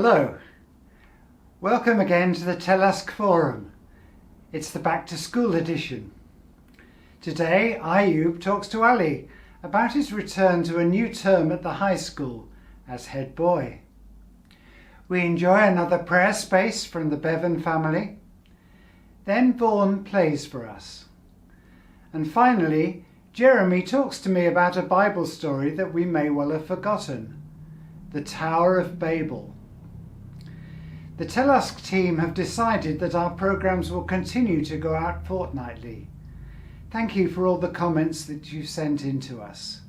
Hello. Welcome again to the Telusk Forum. It's the Back to School edition. Today, Ayub talks to Ali about his return to a new term at the high school as head boy. We enjoy another prayer space from the Bevans family. Then Vaughan plays for us. And finally, Jeremy talks to me about a Bible story that we may well have forgotten, the Tower of Babel. The Telusk team have decided that our programmes will continue to go out fortnightly. Thank you for all the comments that you sent in to us.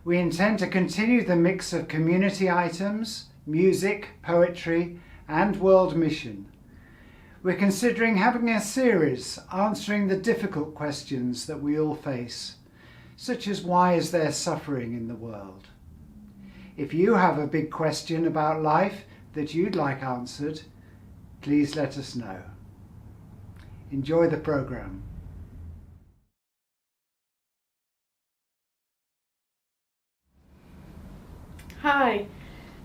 We intend to continue the mix of community items, music, poetry and world mission. We're considering having a series answering the difficult questions that we all face, such as why is there suffering in the world? If you have a big question about life that you'd like answered, please let us know. Enjoy the programme. Hi,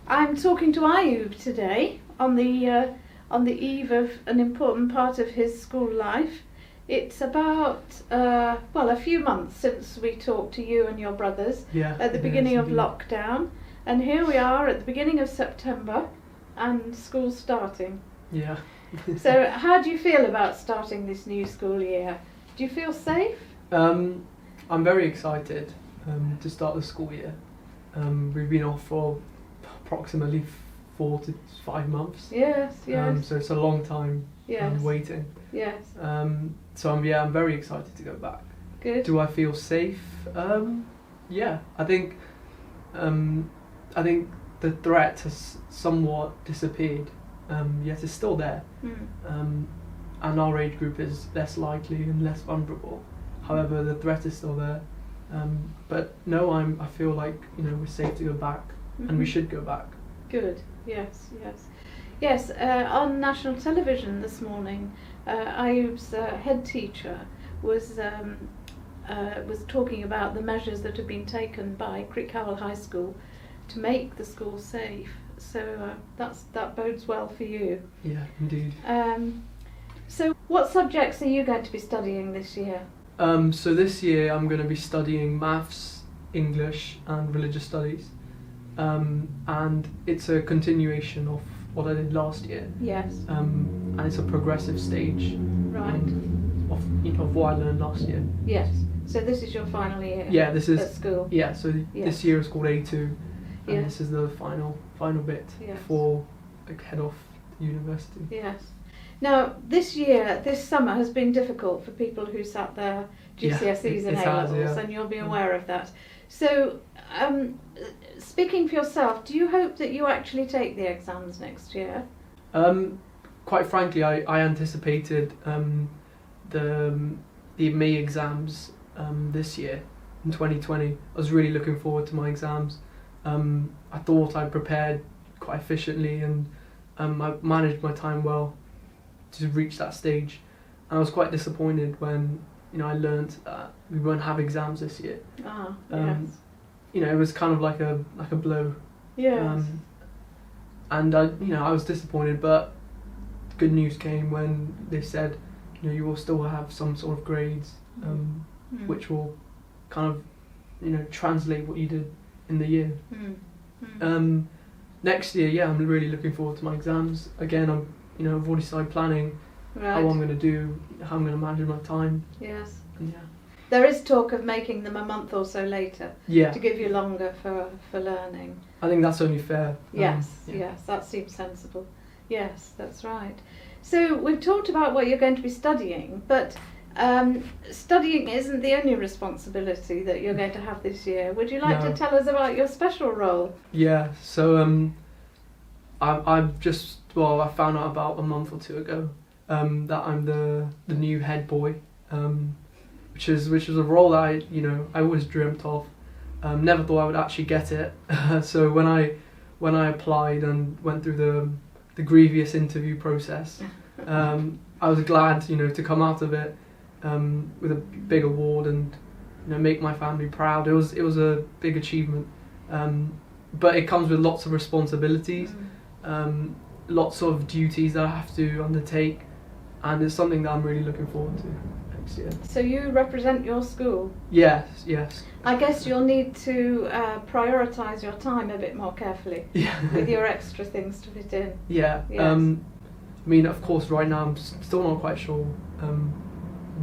I'm talking to Ayub today on the eve of an important part of his school life. It's about a few months since we talked to you and your brothers at the beginning of lockdown, and here we are at the beginning of September and school starting. Yeah. So how do you feel about starting this new school year? Do you feel safe? I'm very excited to start the school year. We've been off for approximately 4 to 5 months. Yes. So it's a long time waiting. Yes. So I'm very excited to go back. Good. Do I feel safe? Yeah. I think the threat has somewhat disappeared, yet it's still there. And our age group is less likely and less vulnerable. However, the threat is still there. But no, I feel like we're safe to go back, and we should go back. Good. Yes. On national television this morning, Ayub's head teacher was talking about the measures that have been taken by Crickhowell High School to make the school safe. So that bodes well for you. Yeah, indeed. So what subjects are you going to be studying this year? So this year I'm going to be studying maths, English and religious studies. And it's a continuation of what I did last year. Yes. And it's a progressive stage. Right. Of what I learned last year. Yes. So this is your final year. Yeah, this is at school. Yeah. So this year is called A2, and this is the final bit before I head off to university. Yes. Now this summer has been difficult for people who sat their GCSEs and A-levels, and you'll be aware of that. So, speaking for yourself, do you hope that you actually take the exams next year? Quite frankly, I anticipated the May exams this year in 2020. I was really looking forward to my exams. I thought I prepared quite efficiently, and I managed my time well to reach that stage. And I was quite disappointed when I learnt that we won't have exams this year. Yes. It was kind of like a blow. Yes. And I was disappointed, but good news came when they said, you will still have some sort of grades, which will kind of, translate what you did in the year. Next year, I'm really looking forward to my exams. Again, I've already started planning how I'm going to do, how I'm going to manage my time. Yes. And there is talk of making them a month or so later to give you longer for learning. I think that's only fair. Yes, that seems sensible. Yes, that's right. So we've talked about what you're going to be studying, but studying isn't the only responsibility that you're going to have this year. Would you like to tell us about your special role? Yeah, so I found out about a month or two ago that I'm the new head boy, which is a role that I always dreamt of. Never thought I would actually get it. So when I applied and went through the grievous interview process, I was glad to come out of it with a big award and make my family proud. It was a big achievement, but it comes with lots of responsibilities. lots of duties that I have to undertake, and it's something that I'm really looking forward to next year. So you represent your school. Yes. I guess you'll need to prioritise your time a bit more carefully with your extra things to fit in. Yeah. Yes. I mean, of course, right now I'm still not quite sure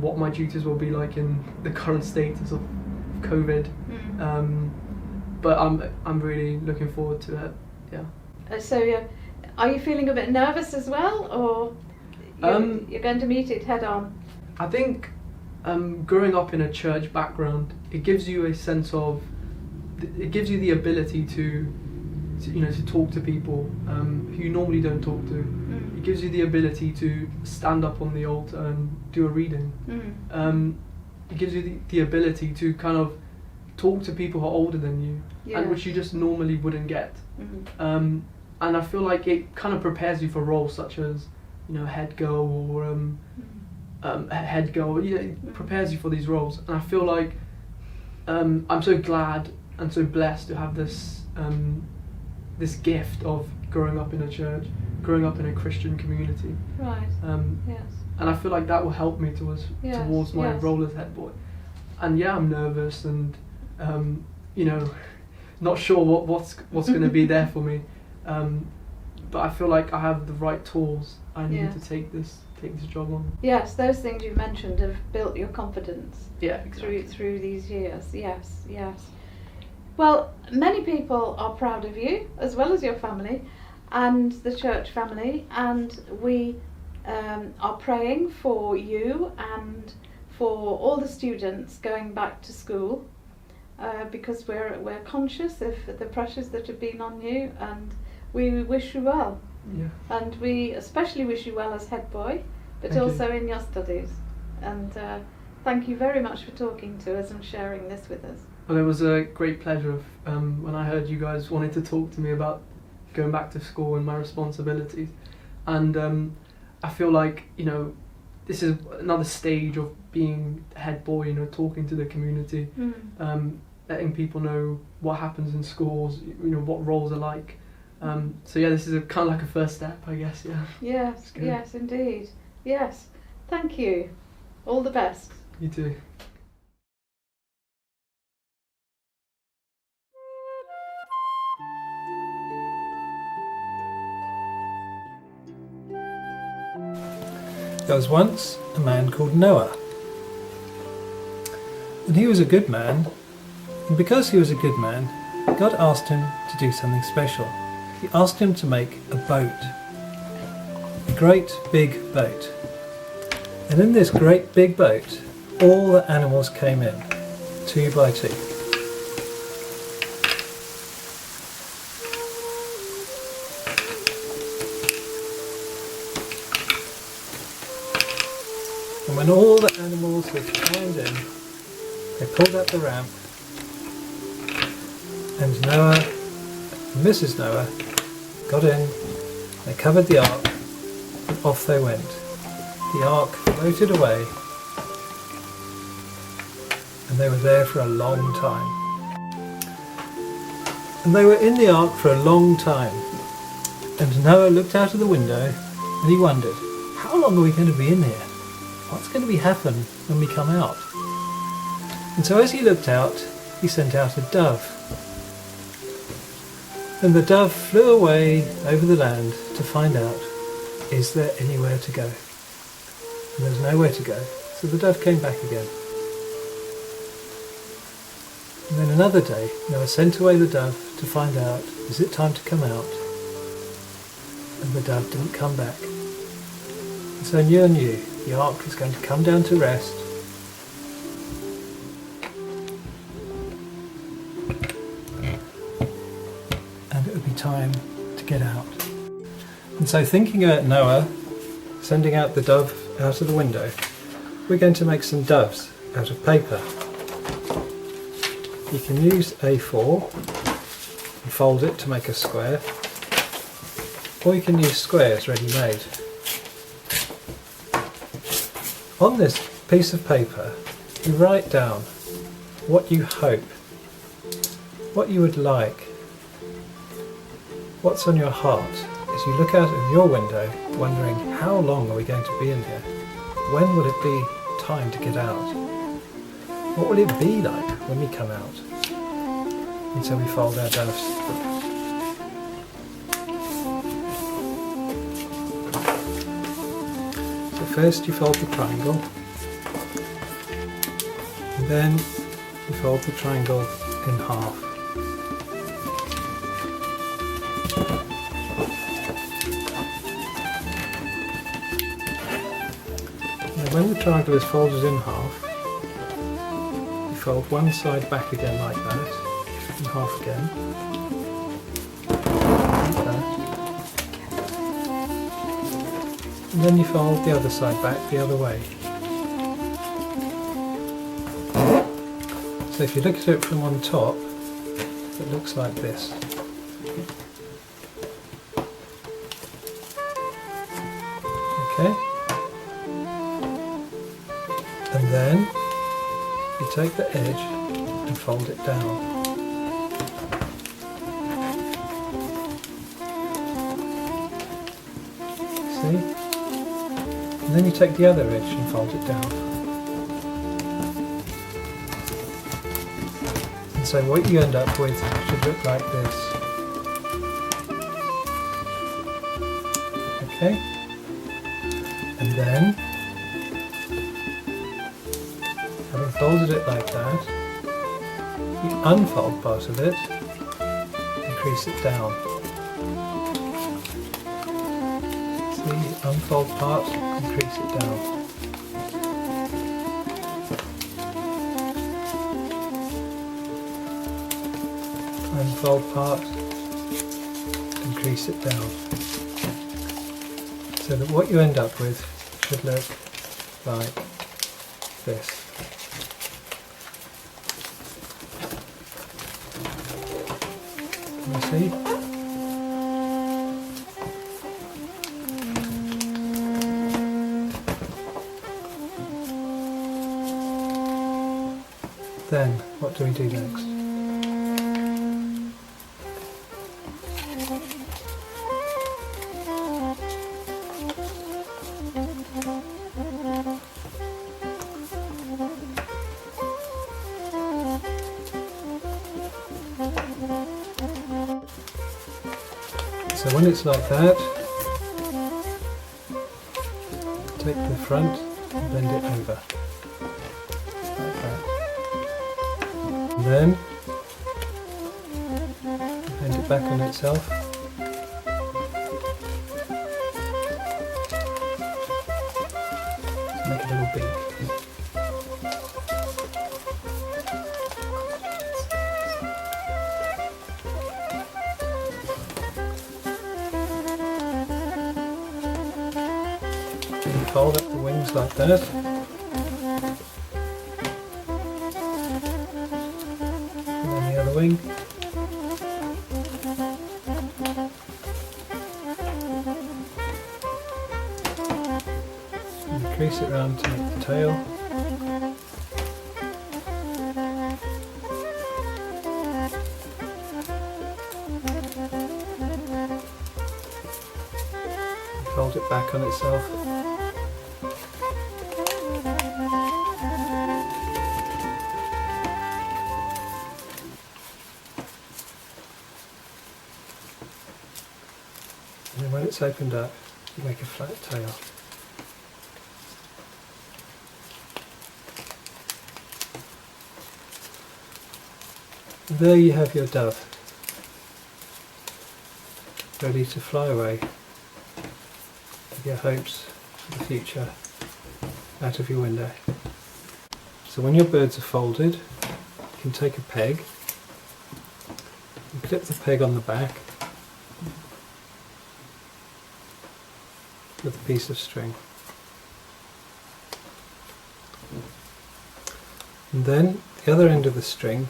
what my duties will be like in the current status of COVID. But I'm really looking forward to it. Yeah. So are you feeling a bit nervous as well, or you're going to meet it head on? I think growing up in a church background, it gives you a sense of, it gives you the ability to talk to people who you normally don't talk to. It gives you the ability to stand up on the altar and do a reading. It gives you the ability to kind of talk to people who are older than you, and which you just normally wouldn't get. And I feel like it kind of prepares you for roles such as, head girl or head girl. It prepares you for these roles, and I feel like I'm so glad and so blessed to have this this gift of growing up in a church, growing up in a Christian community. Right. Yes. And I feel like that will help me towards my role as head boy. And I'm nervous and not sure what's going to be there for me. But I feel like I have the right tools I need to take this job on. Yes, those things you mentioned have built your confidence. Yeah, exactly. Through these years. Yes. Well, many people are proud of you, as well as your family and the church family, and we are praying for you and for all the students going back to school, because we're conscious of the pressures that have been on you, and we wish you well. Yeah. And we especially wish you well as head boy, but Thank also you. in your studies. And thank you very much for talking to us and sharing this with us. Well, it was a great pleasure when I heard you guys wanted to talk to me about going back to school and my responsibilities. And I feel like, this is another stage of being head boy, talking to the community, letting people know what happens in schools, what roles are like. This is kind of like a first step, I guess. Yes, indeed. Yes, thank you. All the best. You too. There was once a man called Noah, and he was a good man, and because he was a good man, God asked him to do something special. He asked him to make a boat, a great big boat, and in this great big boat all the animals came in, 2 by 2. And when all the animals had climbed in, they pulled up the ramp, and Noah and Mrs. Noah got in, they covered the ark, and off they went. The ark floated away, and they were there for a long time. And they were in the ark for a long time, and Noah looked out of the window, and he wondered, how long are we going to be in here? What's going to happen when we come out? And so as he looked out, he sent out a dove. And the dove flew away over the land to find out, is there anywhere to go? And there's nowhere to go. So the dove came back again. And then another day, Noah sent away the dove to find out, is it time to come out? And the dove didn't come back. And so Noah knew the ark is going to come down to rest. And it would be time to get out. And so thinking about Noah sending out the dove out of the window, we're going to make some doves out of paper. You can use A4 and fold it to make a square, or you can use squares ready made. On this piece of paper, you write down what you hope, what you would like, what's on your heart as you look out of your window, wondering how long are we going to be in here? When will it be time to get out? What will it be like when we come out? And so we fold our doves. So first you fold the triangle, and then you fold the triangle in half. And when the triangle is folded in half, you fold one side back again like that, and half again, like that. And then you fold the other side back the other way. So if you look at it from on top, it looks like this. Okay? And then you take the edge and fold it down. See? And then you take the other edge and fold it down. And so what you end up with should look like this. Okay? And then, having folded it like that, you unfold part of it and crease it down. See, unfold part and crease it down. Unfold part and crease it down. So that what you end up with should look like this. Can you see? Then, what do we do next? So when it's like that, take the front and bend it over, like that. And then bend it back on itself. Make a little beak. Fold up the wings like that. And then the other wing. And crease it round to make the tail. Fold it back on itself. And then when it's opened up, you make a flat tail. And there you have your dove, ready to fly away with your hopes for the future out of your window. So when your birds are folded, you can take a peg and clip the peg on the back with a piece of string. And then the other end of the string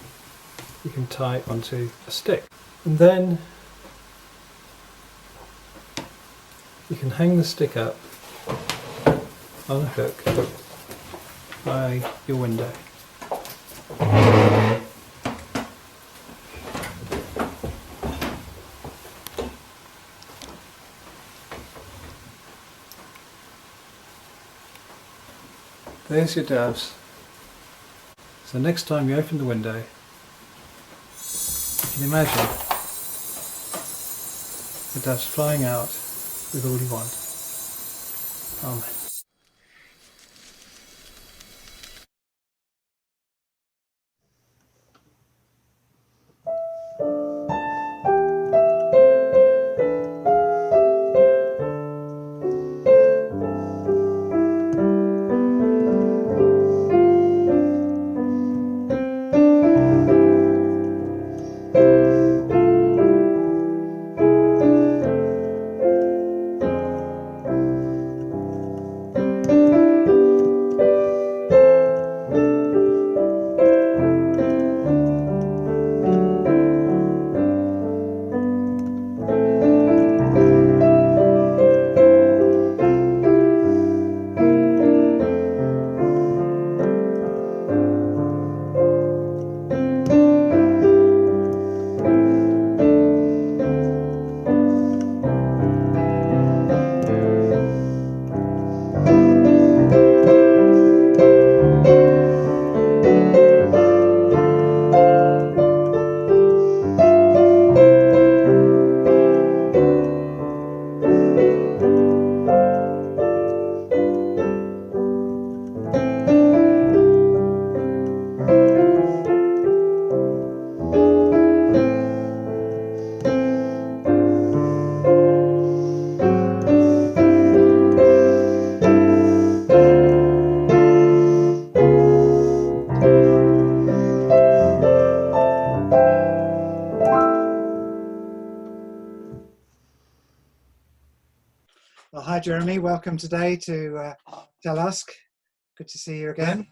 you can tie onto a stick. And then you can hang the stick up on a hook by your window. There's your doves. So next time you open the window, you can imagine the doves flying out with all you want. Amen. Well, hi Jeremy, welcome today to Telusk. Good to see you again.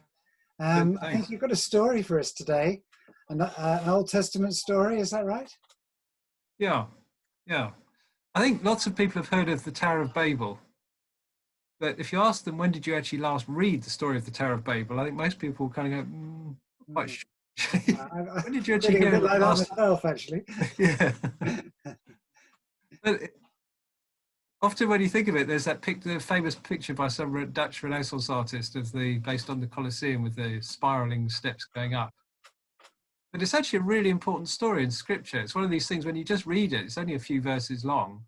I think you've got a story for us today, an Old Testament story, is that right? Yeah. I think lots of people have heard of the Tower of Babel, but if you ask them when did you actually last read the story of the Tower of Babel, I think most people kind of go, quite sure. When did you actually hear a bit like that last? myself, actually. Yeah. But often when you think of it, there's that the famous picture by some Dutch Renaissance artist based on the Colosseum with the spiraling steps going up. But it's actually a really important story in Scripture. It's one of these things when you just read it, it's only a few verses long.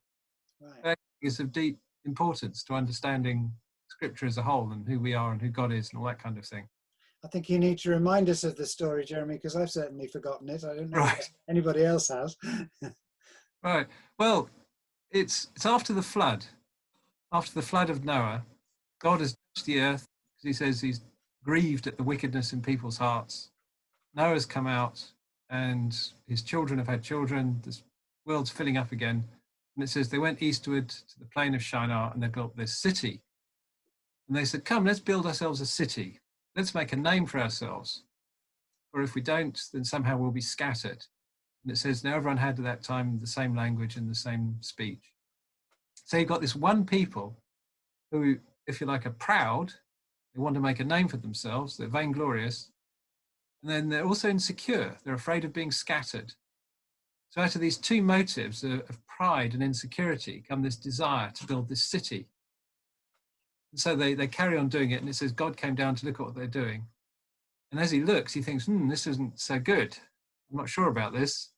Right. But it's of deep importance to understanding Scripture as a whole and who we are and who God is and all that kind of thing. I think you need to remind us of the story, Jeremy, because I've certainly forgotten it. I don't know if anybody else has. Right. Well, it's after the flood. After the flood of Noah, God has touched the earth because he says he's grieved at the wickedness in people's hearts. Noah's come out and his children have had children. The world's filling up again. And it says they went eastward to the plain of Shinar and they built this city. And they said, come, let's build ourselves a city. Let's make a name for ourselves. For if we don't, then somehow we'll be scattered. And it says, now everyone had at that time the same language and the same speech. So you've got this one people who, if you like, are proud. They want to make a name for themselves. They're vainglorious. And then they're also insecure. They're afraid of being scattered. So out of these two motives of pride and insecurity come this desire to build this city. And so they carry on doing it. And it says God came down to look at what they're doing. And as he looks, he thinks, this isn't so good. I'm not sure about this.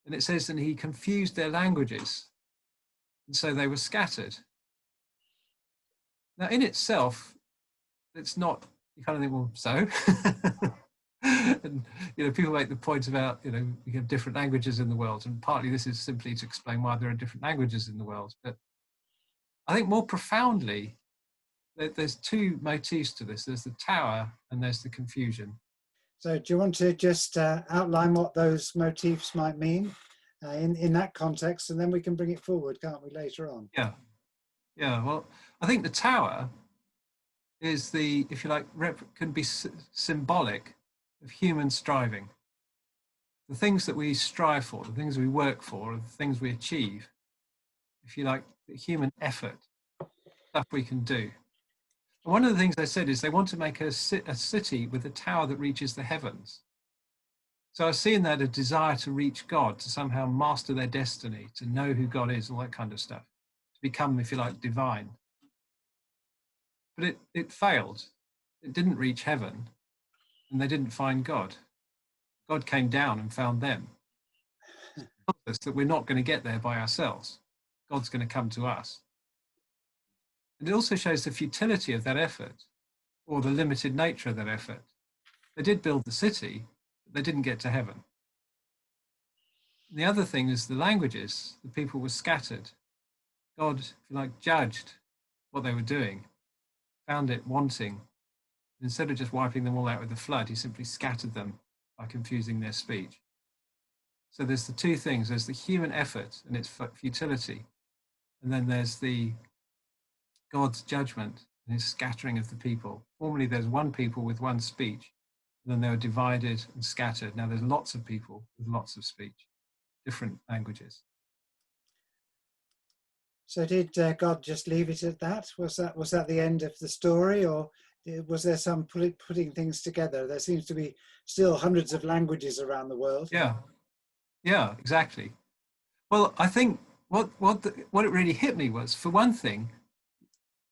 And it says that he confused their languages. And so they were scattered. Now, in itself, it's not, you kind of think, well, so? And, people make the point about, we have different languages in the world. And partly this is simply to explain why there are different languages in the world. But I think more profoundly, there's two motifs to this. There's the tower and there's the confusion. So do you want to just outline what those motifs might mean in that context, and then we can bring it forward, can't we, later on? Yeah. Well, I think the tower is if you like, can be symbolic of human striving. The things that we strive for, the things we work for, the things we achieve, if you like, the human effort, stuff we can do. And one of the things they said is they want to make a city with a tower that reaches the heavens. So I see in that a desire to reach God, to somehow master their destiny, to know who God is, all that kind of stuff, to become, if you like, divine. But it failed. it didn't reach heaven, and they didn't find God. God came down and found them. It tells us that we're not going to get there by ourselves. God's going to come to us. And it also shows the futility of that effort, or the limited nature of that effort. They did build the city, but they didn't get to heaven. And the other thing is the languages. The people were scattered. God, if you like, judged what they were doing, found it wanting. And instead of just wiping them all out with the flood, he simply scattered them by confusing their speech. So there's the two things. There's the human effort and its futility. And then there's the God's judgment and his scattering of the people. Formerly there's one people with one speech, and then they were divided and scattered. Now there's lots of people with lots of speech, different languages. So did God just leave it at that? Was that the end of the story, or was there some putting things together? There seems to be still hundreds of languages around the world. Yeah, exactly. Well, I think what it really hit me was, for one thing,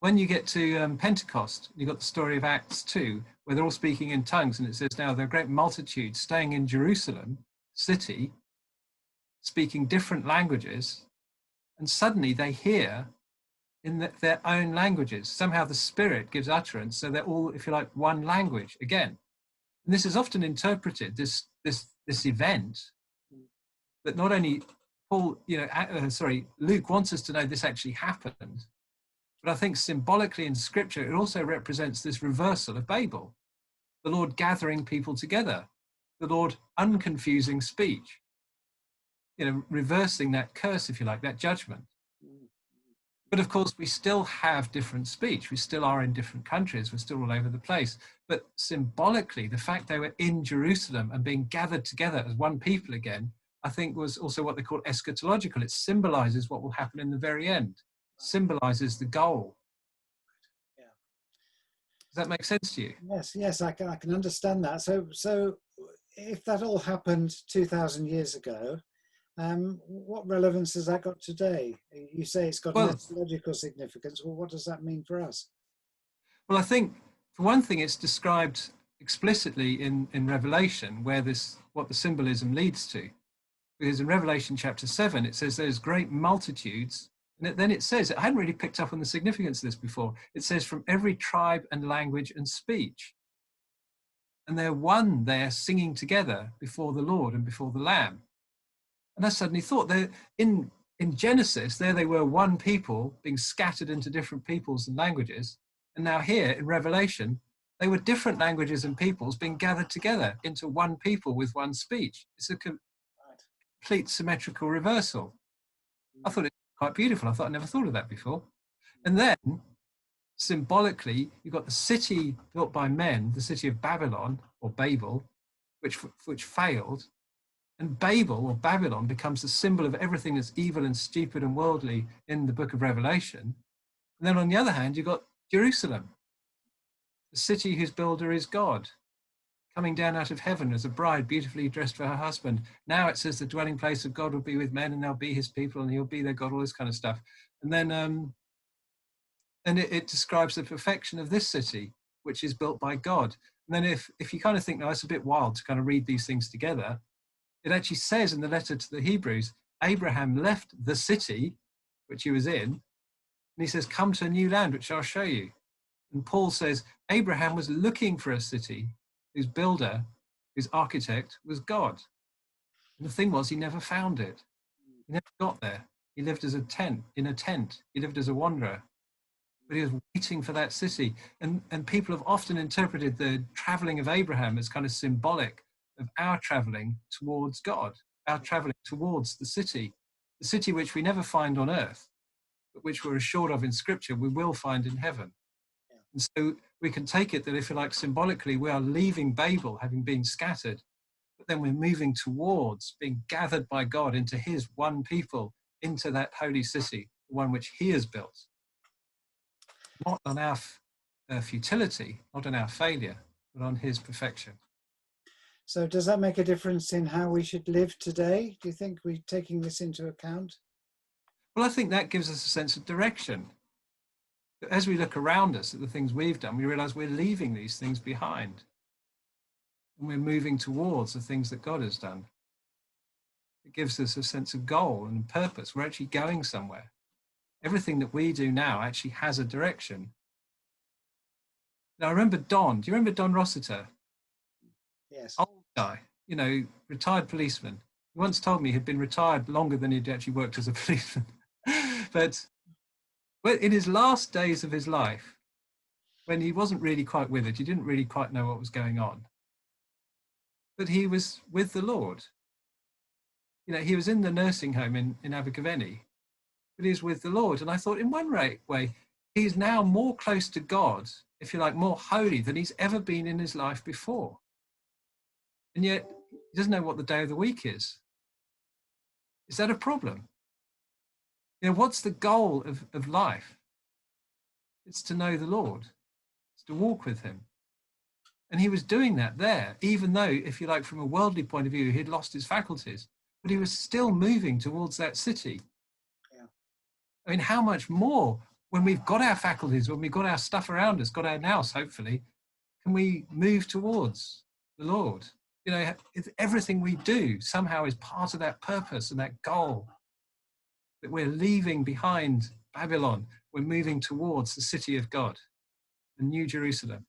when you get to Pentecost, you've got the story of Acts 2, where they're all speaking in tongues, and it says now there are great multitudes staying in Jerusalem city, speaking different languages, and suddenly they hear in their own languages. Somehow the Spirit gives utterance, so they're all, if you like, one language again. And this is often interpreted, this event, that not only Luke wants us to know this actually happened, but I think symbolically in Scripture, it also represents this reversal of Babel, the Lord gathering people together, the Lord unconfusing speech, reversing that curse, if you like, that judgment. But of course, we still have different speech. We still are in different countries. We're still all over the place. But symbolically, the fact they were in Jerusalem and being gathered together as one people again, I think was also what they call eschatological. It symbolizes what will happen in the very end. Symbolizes the goal. Yeah. Does that make sense to you? Yes, I can understand that. So if that all happened 2,000 years ago, what relevance has that got today? You say it's got an eschatological significance. Well, what does that mean for us? Well, I think, for one thing, it's described explicitly in Revelation, where what the symbolism leads to. Because in Revelation chapter 7, it says there's great multitudes. And then it says, I hadn't really picked up on the significance of this before. It says from every tribe and language and speech. And they're one there singing together before the Lord and before the Lamb. And I suddenly thought, in Genesis, there they were one people being scattered into different peoples and languages. And now here in Revelation, they were different languages and peoples being gathered together into one people with one speech. It's a complete symmetrical reversal. I thought it was quite beautiful. I never thought of that before. And then, symbolically, you've got the city built by men, the city of Babylon, or Babel, which failed. And Babel, or Babylon, becomes the symbol of everything that's evil and stupid and worldly in the book of Revelation. And then on the other hand, you've got Jerusalem, the city whose builder is God, coming down out of heaven as a bride beautifully dressed for her husband. Now it says the dwelling place of God will be with men, and they'll be his people, and he'll be their God, all this kind of stuff. And then it describes the perfection of this city, which is built by God. And then if you kind of think, no, it's a bit wild to kind of read these things together, it actually says in the letter to the Hebrews, Abraham left the city which he was in, and he says, come to a new land, which I'll show you. And Paul says, Abraham was looking for a city whose builder, whose architect was God. And the thing was, he never found it. He never got there. He lived in a tent. He lived as a wanderer. But he was waiting for that city. And people have often interpreted the traveling of Abraham as kind of symbolic of our traveling towards God, our traveling towards the city which we never find on earth, but which we're assured of in Scripture we will find in heaven. Yeah. And so we can take it that, if you like, symbolically, we are leaving Babel, having been scattered, but then we're moving towards being gathered by God into his one people, into that holy city, the one which he has built. Not on our futility, not on our failure, but on his perfection. So does that make a difference in how we should live today? Do you think we're taking this into account? Well, I think that gives us a sense of direction. But as we look around us at the things we've done, we realize we're leaving these things behind. And we're moving towards the things that God has done. It gives us a sense of goal and purpose. We're actually going somewhere. Everything that we do now actually has a direction. Now, I remember Don. Do you remember Don Rossiter? Yes. Old guy, you know, retired policeman. He once told me he'd been retired longer than he'd actually worked as a policeman. But in his last days of his life, when he wasn't really quite with it, he didn't really quite know what was going on, but he was with the Lord. You know, he was in the nursing home in Abergavenny, but he was with the Lord. And I thought, in one way, he's now more close to God, if you like, more holy than he's ever been in his life before. And yet, he doesn't know what the day of the week is. Is that a problem? You know, what's the goal of life? It's to know the Lord. It's to walk with him. And he was doing that there, even though, if you like, from a worldly point of view, he'd lost his faculties, but he was still moving towards that city. Yeah. I mean, how much more when we've got our faculties, when we've got our stuff around us, got our nous, hopefully, can we move towards the Lord? You know, everything we do somehow is part of that purpose and that goal, that we're leaving behind Babylon. We're moving towards the city of God, the New Jerusalem.